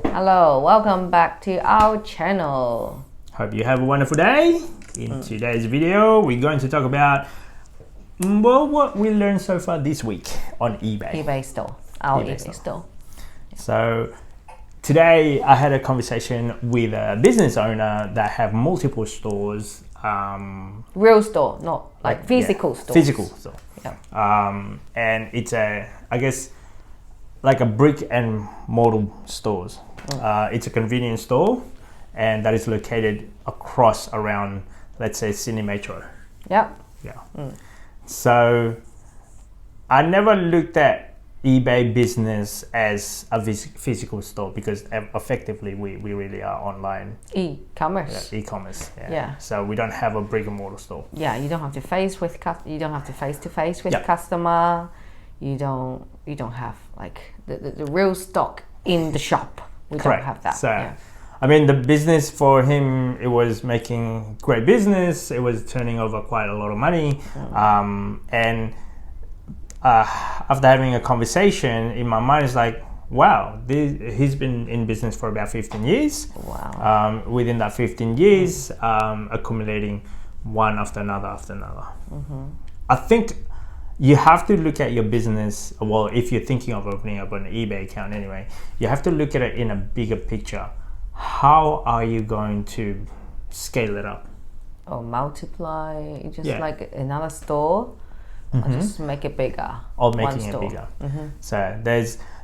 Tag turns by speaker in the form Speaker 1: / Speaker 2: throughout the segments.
Speaker 1: Hello, welcome back to our channel.
Speaker 2: Hope you have a wonderful day. In today's video, we're going to talk about what we learned so far this week on eBay.
Speaker 1: eBay store, our
Speaker 2: eBay
Speaker 1: eBay store.
Speaker 2: So today I had a conversation with a business owner that have multiple stores.
Speaker 1: Real store, not like physical stores.
Speaker 2: Physical store.
Speaker 1: Yeah.
Speaker 2: And it's I guess, like a brick and mortar stores. It's a convenience store, and that is located across around, let's say, Sydney Metro.
Speaker 1: Yep.
Speaker 2: Yeah. So I never looked at eBay business as a physical store because effectively we really are online.
Speaker 1: E-commerce.
Speaker 2: E-commerce.
Speaker 1: Yeah.
Speaker 2: So we don't have a brick and mortar store.
Speaker 1: Yeah, you don't have to face to face with
Speaker 2: Yep.
Speaker 1: customer. You don't have like the real stock in the shop. We
Speaker 2: Correct.
Speaker 1: don't have that.
Speaker 2: So,
Speaker 1: yeah.
Speaker 2: I mean, the business for him, it was making great business. It was turning over quite a lot of money. And after having a conversation, in my mind, it's like, wow, he's been in business for about 15 years.
Speaker 1: Wow.
Speaker 2: Within that 15 years, accumulating one after another after another. I think you have to look at your business, well, if you're thinking of opening up an eBay account anyway, you have to look at it in a bigger picture. How are you going to scale it up?
Speaker 1: Or multiply, just
Speaker 2: Yeah.
Speaker 1: like another store, or just make it bigger.
Speaker 2: Or
Speaker 1: One
Speaker 2: making it
Speaker 1: store.
Speaker 2: bigger. So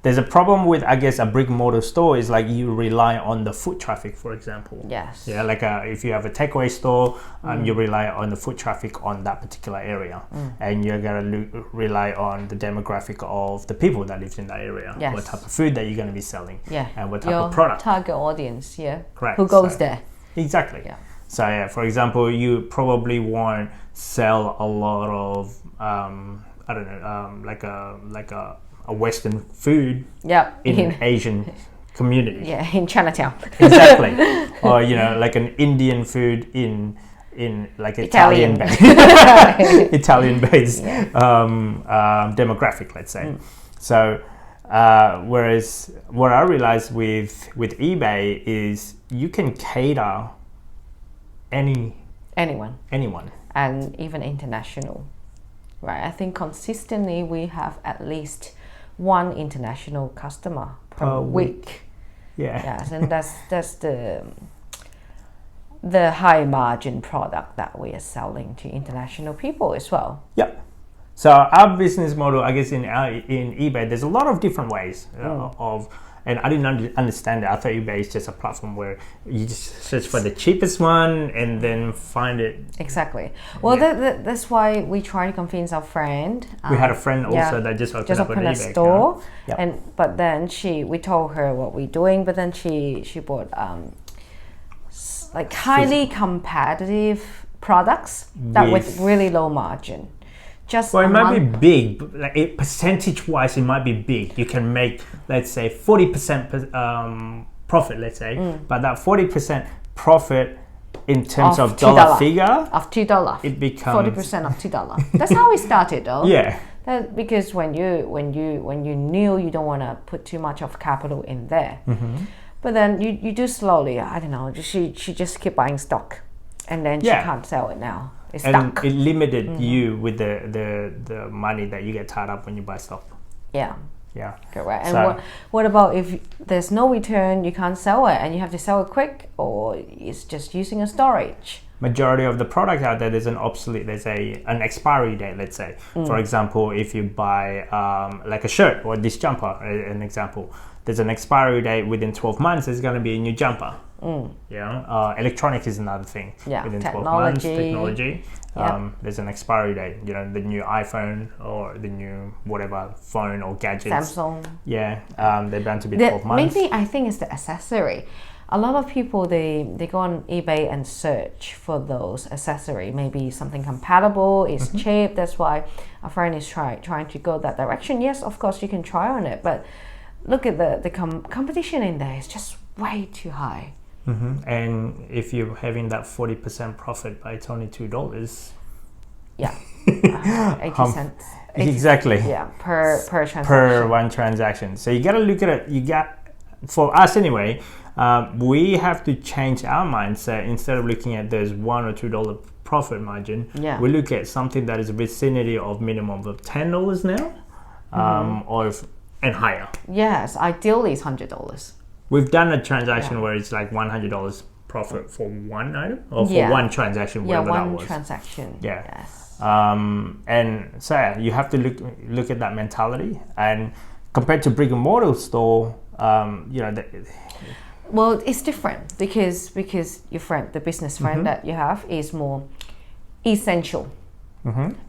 Speaker 2: there's a problem with, I guess, a brick and mortar store is like you rely on the foot traffic, for example.
Speaker 1: Yes.
Speaker 2: Yeah, like if you have a takeaway store, you rely on the foot traffic on that particular area, and you're gonna rely on the demographic of the people that live in that area.
Speaker 1: Yes.
Speaker 2: What type of food that you're gonna be selling,
Speaker 1: Yeah.
Speaker 2: and what type
Speaker 1: Your
Speaker 2: of product.
Speaker 1: target audience, yeah.
Speaker 2: Correct.
Speaker 1: Who goes
Speaker 2: So-
Speaker 1: there?
Speaker 2: Exactly.
Speaker 1: Yeah.
Speaker 2: So yeah, for example, you probably won't sell a lot of I don't know, like a Western food
Speaker 1: Yeah.
Speaker 2: in an Asian community.
Speaker 1: Yeah, in Chinatown.
Speaker 2: Exactly. Or like an Indian food in like
Speaker 1: Italian.
Speaker 2: Italian based demographic, let's say. So whereas what I realized with eBay is you can cater anyone.
Speaker 1: And even international. Right. I think consistently we have at least one international customer per week.
Speaker 2: Yeah.
Speaker 1: Yes, and that's the high margin product that we are selling to international people as well.
Speaker 2: Yep. So our business model, I guess, in eBay, there's a lot of different ways of, and I didn't understand it. I thought eBay is just a platform where you just search for the cheapest one and then find it.
Speaker 1: Exactly. Well, that's why we try to convince our friend.
Speaker 2: We had a friend also that just opened up an
Speaker 1: a
Speaker 2: eBay
Speaker 1: store,
Speaker 2: account. Yep.
Speaker 1: but then we told her what we're doing, but then she bought like highly competitive products that with really low margin.
Speaker 2: Well, it might be big, but like percentage-wise, it might be big. You can make, let's say, 40% profit, let's say, but that 40% profit in terms of dollar figure
Speaker 1: of $2,
Speaker 2: it becomes
Speaker 1: 40% of $2. That's how we started, though.
Speaker 2: Yeah.
Speaker 1: Because when you knew you don't want to put too much of capital in there, but then you do slowly. I don't know. She just keep buying stock, and then she can't sell it now. It's stuck.
Speaker 2: It limited you with the money that you get tied up when you buy stock.
Speaker 1: Yeah.
Speaker 2: Yeah.
Speaker 1: Correct. And what about if there's no return, you can't sell it, and you have to sell it quick, or it's just using a storage?
Speaker 2: Majority of the product out there, there's an obsolete, there's an expiry date, let's say. For example, if you buy like a shirt or this jumper, an example, there's an expiry date within 12 months, there's going to be a new jumper. Electronic is another thing.
Speaker 1: Yeah,
Speaker 2: within 12 months, technology.
Speaker 1: Yeah.
Speaker 2: There's an expiry date, the new iPhone or the new whatever phone or gadgets.
Speaker 1: Samsung.
Speaker 2: Yeah, they're bound to be 12 months.
Speaker 1: Maybe I think it's the accessory. A lot of people, they go on eBay and search for those accessory. Maybe something compatible, it's cheap. That's why a friend is trying to go that direction. Yes, of course, you can try on it, but look at the competition in there. It's just way too high.
Speaker 2: And if you're having that 40% profit, but it's only $2.
Speaker 1: Yeah, 80 cents.
Speaker 2: Exactly.
Speaker 1: Yeah, per transaction.
Speaker 2: Per one transaction. So you got to look at it. You got for us anyway, we have to change our mindset. Instead of looking at there's $1 or $2 profit margin, we look at something that is a vicinity of minimum of $10 now, and higher.
Speaker 1: Yes, ideally it's $100.
Speaker 2: We've done a transaction where it's like $100 profit for one item or for one transaction, whatever that was.
Speaker 1: One transaction.
Speaker 2: Yeah.
Speaker 1: Yes.
Speaker 2: And so you have to look at that mentality, and compared to brick and mortar store,
Speaker 1: well, it's different because your friend, the business friend that you have, is more essential.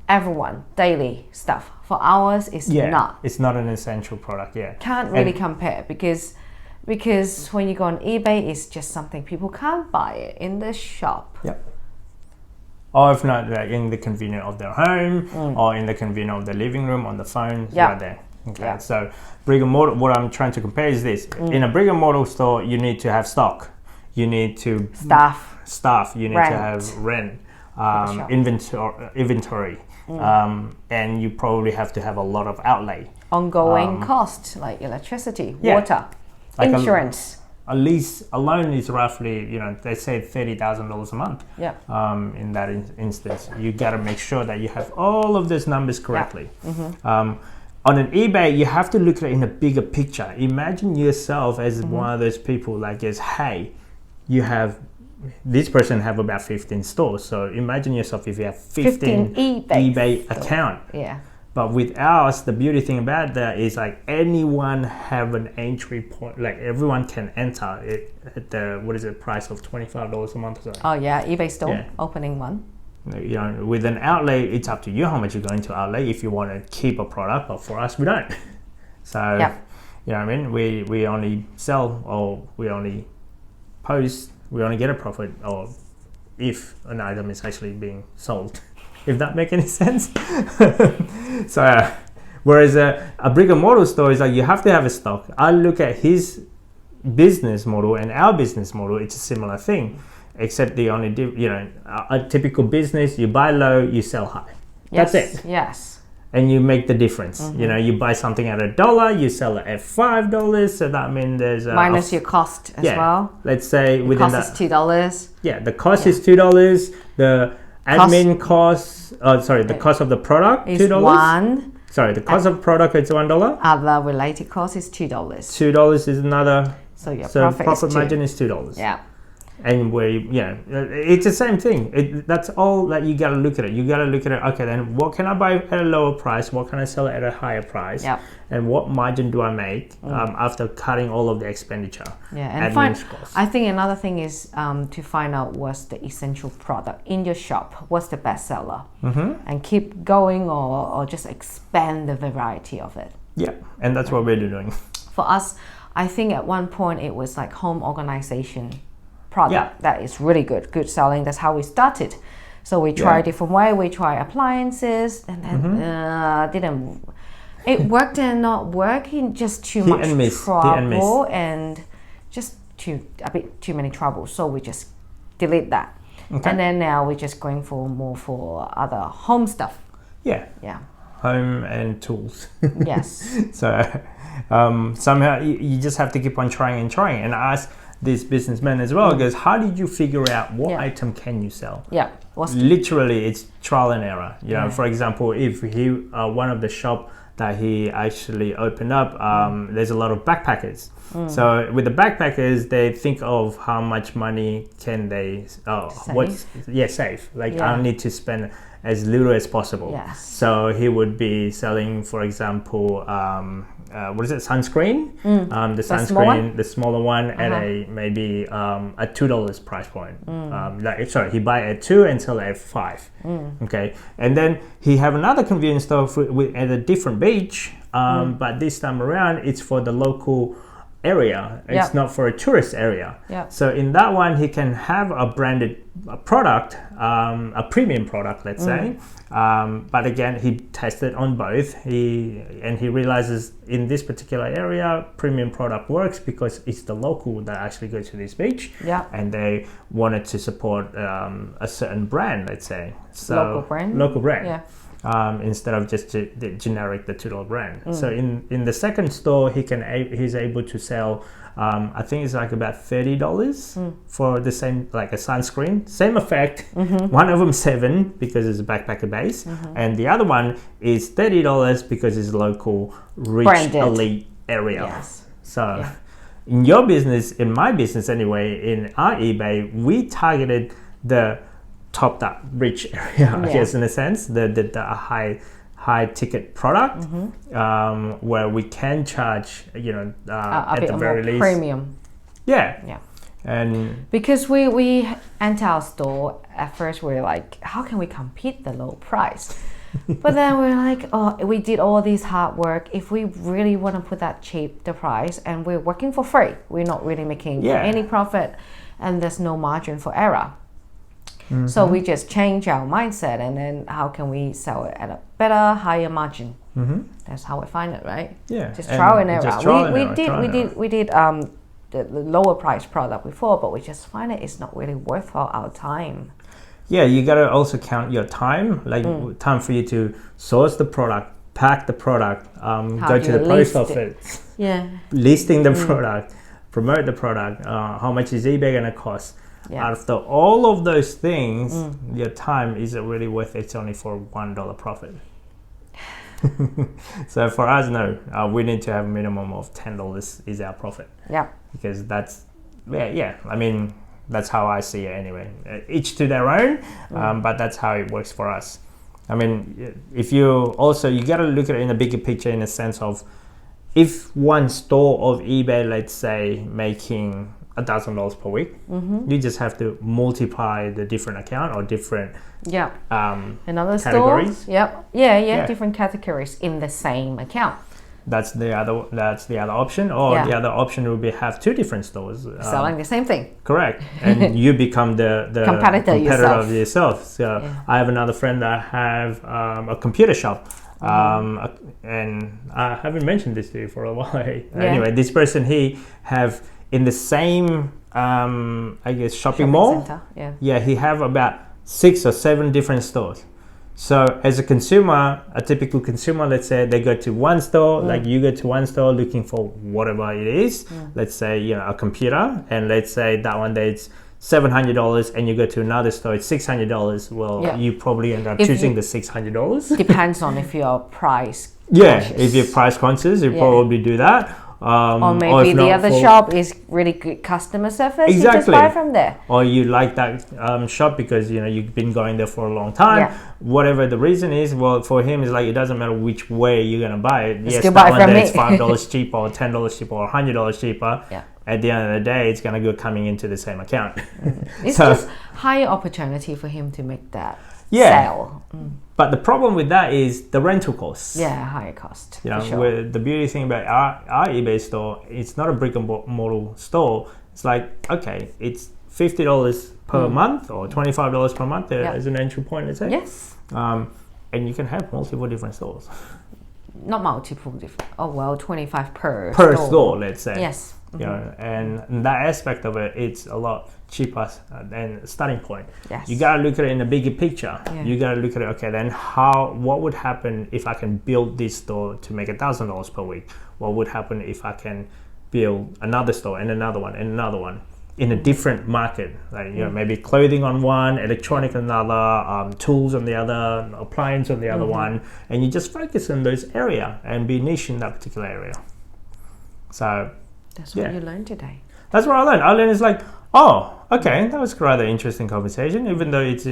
Speaker 1: Everyone daily stuff. For ours, it's not.
Speaker 2: It's not an essential product. Yeah.
Speaker 1: Can't really compare because when you go on eBay, it's just something people can't buy it in the shop.
Speaker 2: Yep. Or if not, like in the convenience of their home, or in the convenience of their living room, on the phone, right there. Okay. So brick and mortar. What I'm trying to compare is this: in a brick and mortar store, you need to have stock, you need to staff, you need to have rent, inventory, and you probably have to have a lot of outlay,
Speaker 1: ongoing cost like electricity, water, like insurance.
Speaker 2: A lease alone is roughly, they say $30,000 a month.
Speaker 1: Yeah.
Speaker 2: In that instance, you got to make sure that you have all of those numbers correctly. On an eBay, you have to look at it in a bigger picture. Imagine yourself as one of those people, like, hey, this person have about 15 stores. So imagine yourself if you have 15 eBay account. Yeah. But with ours, the beauty thing about that is like anyone have an entry point. Like everyone can enter it at the price of $25 a month or so.
Speaker 1: Oh yeah, eBay store opening one.
Speaker 2: With an outlay, it's up to you how much you're going to outlay if you want to keep a product. But for us, we don't. So you know what I mean. We only sell, or we only post. We only get a profit, or if an item is actually being sold. If that make any sense. So whereas a brick and mortar store is like you have to have a stock. I look at his business model and our business model, it's a similar thing, except the only a typical business, you buy low, you sell high. That's it.
Speaker 1: Yes.
Speaker 2: And you make the difference. You buy something at $1, you sell it at $5, so that means there's
Speaker 1: minus your cost as well.
Speaker 2: Let's say within
Speaker 1: cost is $2.
Speaker 2: Yeah, the cost is $2. The admin cost, the cost of the product
Speaker 1: is
Speaker 2: $2.
Speaker 1: $1.
Speaker 2: Sorry, the cost of product is $1.
Speaker 1: Other related cost is $2.
Speaker 2: $2 is another.
Speaker 1: So your
Speaker 2: profit margin is $2.
Speaker 1: Yeah.
Speaker 2: And it's the same thing. That's all that you gotta look at it. You gotta look at it. Okay, then what can I buy at a lower price? What can I sell at a higher price?
Speaker 1: Yeah.
Speaker 2: And what margin do I make after cutting all of the expenditure?
Speaker 1: Yeah, and I think another thing is to find out what's the essential product in your shop. What's the best seller? And keep going, or just expand the variety of it.
Speaker 2: Yeah, and that's what we're doing.
Speaker 1: For us, I think at one point it was like home organization product that is really good selling. That's how we started. So we try different way. We try appliances, and then didn't. It worked and not working. Just too much trouble and just a bit too many trouble. So we just delete that. Okay. And then now we're just going for other home stuff. Yeah. Home and tools. Yes. So somehow you just have to keep on trying. And ask this businessman as well, goes, how did you figure out what item can you sell? Yeah. Literally, it's trial and error. For example, if he one of the shop that he actually opened up, there's a lot of backpackers. So with the backpackers, they think of how much money can they save. Like I need to spend as little as possible. Yes. So he would be selling, for example, sunscreen? The sunscreen, the smaller one, at maybe a $2 price point. He buy at $2 and sell at $5. Okay, and then he have another convenience store at a different beach, but this time around it's for the local area. It's not for a tourist area. So in that one, he can have a branded product, a premium product, let's say. But again, he tested on both. He realizes in this particular area, premium product works because it's the local that actually go to this beach. And they wanted to support a certain brand, let's say. So local brand.
Speaker 2: instead of just the generic the $2 brand. So in the second store, he's able to sell. I think it's like about $30 for the same, like a sunscreen, same effect. One of them $7 because it's a backpacker base, and the other one is $30 because it's local, rich,
Speaker 1: Branded.
Speaker 2: elite area.
Speaker 1: Yes.
Speaker 2: So in your business, in my business anyway, in our eBay, we targeted the top that rich area, I guess, in a sense, the high ticket product, where we can charge, at the very least,
Speaker 1: premium.
Speaker 2: Yeah. And
Speaker 1: because we enter our store, at first we're like, how can we compete the low price? But then we're like, oh, we did all this hard work. If we really want to put that cheap the price, and we're working for free, we're not really making any profit, and there's no margin for error. So we just change our mindset, and then how can we sell it at a better, higher margin? That's how we find it, right?
Speaker 2: Yeah,
Speaker 1: just trial and error. We did the lower price product before, but we just find it's not really worth our time.
Speaker 2: Yeah, you gotta also count your time, like time for you to source the product, pack the product, go to the post office, listing the product, promote the product. How much is eBay gonna cost? After all of those things, your time isn't really worth it. It's only for $1 profit. So for us, no, we need to have a minimum of $10 is our profit. Yeah. Because that's, I mean, that's how I see it anyway. Each to their own, but that's how it works for us. I mean, if you got to look at it in a bigger picture, in a sense of, if one store of eBay, let's say, making $1,000 per week, you just have to multiply the different account or different
Speaker 1: another
Speaker 2: categories.
Speaker 1: Store. Different categories in the same account.
Speaker 2: That's the other option, or the other option would be have two different stores
Speaker 1: selling the same thing.
Speaker 2: Correct, and you become the competitor of yourself. So I have another friend that have a computer shop, and I haven't mentioned this to you for a while. Anyway, this person, he have in the same shopping mall
Speaker 1: center,
Speaker 2: he have about 6 or 7 different stores. So as a consumer, a typical consumer, let's say they go to one store, like you go to one store looking for whatever it is, let's say a computer, and let's say that one day it's $700, and you go to another store, it's $600. Well, you probably end up choosing the $600.
Speaker 1: Depends on if you're price
Speaker 2: conscious. If you're price conscious, you probably do that.
Speaker 1: Or maybe the other shop is really good customer service.
Speaker 2: Exactly.
Speaker 1: You just buy from there.
Speaker 2: Or you like that shop because you've been going there for a long time. Whatever the reason is, well, for him it's like it doesn't matter which way you're gonna buy it. Yes, that one day it's $5 cheaper, or $10 cheaper, or $100 cheaper. At the end of the day, it's gonna go coming into the same account.
Speaker 1: It's just higher opportunity for him to make that sale.
Speaker 2: But the problem with that is the rental costs.
Speaker 1: Higher cost.
Speaker 2: Where the beauty thing about our eBay store, it's not a brick and mortar store. It's like, okay, it's $50 per month or $25 per month as an entry point, let's say.
Speaker 1: Yes.
Speaker 2: And you can have multiple different stores.
Speaker 1: Not multiple different. 25 per
Speaker 2: store, let's say.
Speaker 1: Yes.
Speaker 2: And that aspect of it, it's a lot cheaper than starting point.
Speaker 1: Yes.
Speaker 2: You gotta look at it in a bigger picture. You gotta look at it, okay, then what would happen if I can build this store to make $1,000 per week? What would happen if I can build another store and another one and another one in a different market? Like maybe clothing on one, electronic on another, tools on the other, appliance on the other one, and you just focus on those area and be niche in that particular area. So
Speaker 1: that's what you learned today.
Speaker 2: That's what I learned. I learned it's like, oh, okay, that was a rather interesting conversation, even though it's...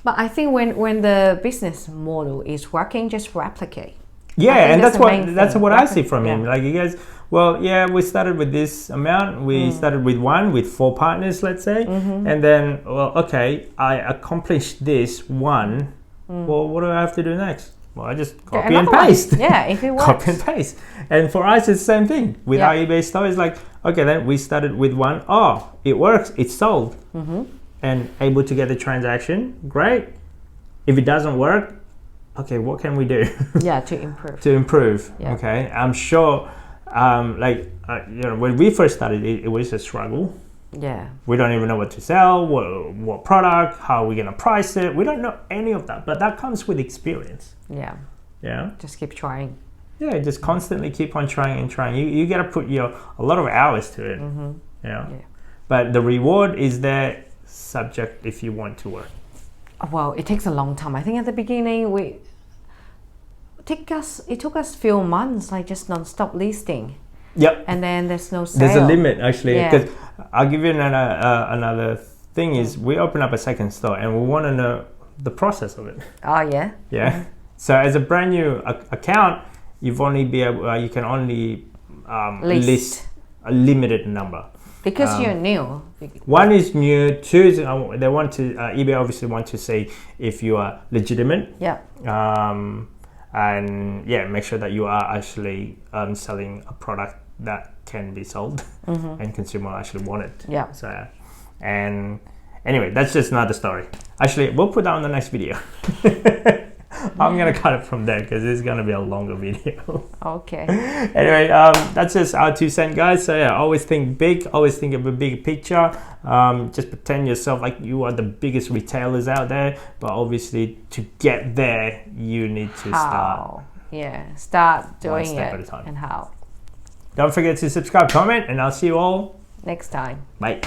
Speaker 1: But I think when the business model is working, just replicate.
Speaker 2: And that's what I see from him. Like, you guys, we started with this amount. We started with 4 partners, let's say. And then, I accomplished this one. Well, what do I have to do next? Well, I just copy and paste.
Speaker 1: If it works.
Speaker 2: Copy and paste. And for us, it's the same thing. With our eBay store, it's like, okay, then we started with one. Oh, it works. It's sold. And able to get the transaction. Great. If it doesn't work, okay, what can we do?
Speaker 1: To improve.
Speaker 2: To improve. Okay. I'm sure, when we first started, it was a struggle.
Speaker 1: Yeah.
Speaker 2: We don't even know what to sell, what product, how are we gonna price it. We don't know any of that, but that comes with experience.
Speaker 1: Yeah.
Speaker 2: Yeah.
Speaker 1: Just keep trying.
Speaker 2: Yeah, just constantly keep on trying and trying. You gotta put a lot of hours to it. Yeah. But the reward is there, subject if you want to work.
Speaker 1: Well, it takes a long time. I think at the beginning it took us few months, like just non-stop listing.
Speaker 2: Yep.
Speaker 1: And then there's no sale.
Speaker 2: There's a limit actually,
Speaker 1: Yeah.
Speaker 2: because I'll give you another thing is we open up a second store and we want to know the process of it.
Speaker 1: Oh yeah.
Speaker 2: Yeah. So as a brand new account, you can only list a limited number.
Speaker 1: Because you're new.
Speaker 2: One is new. Two is they want to eBay obviously want to say if you are legitimate.
Speaker 1: Yeah.
Speaker 2: And yeah, make sure that you are actually selling a product that can be sold and consumer actually want it.
Speaker 1: Yeah.
Speaker 2: So, and anyway, that's just another story. Actually, we'll put that on the next video. I'm gonna cut it from there because it's gonna be a longer video.
Speaker 1: Okay.
Speaker 2: Anyway, that's just our 2 cents, guys. So yeah, always think big. Always think of a big picture. Just pretend yourself like you are the biggest retailers out there. But obviously, to get there, you need to start.
Speaker 1: Yeah, start doing
Speaker 2: one step
Speaker 1: it.
Speaker 2: at a time.
Speaker 1: And how.
Speaker 2: Don't forget to subscribe, comment, and I'll see you all
Speaker 1: Next time.
Speaker 2: Bye.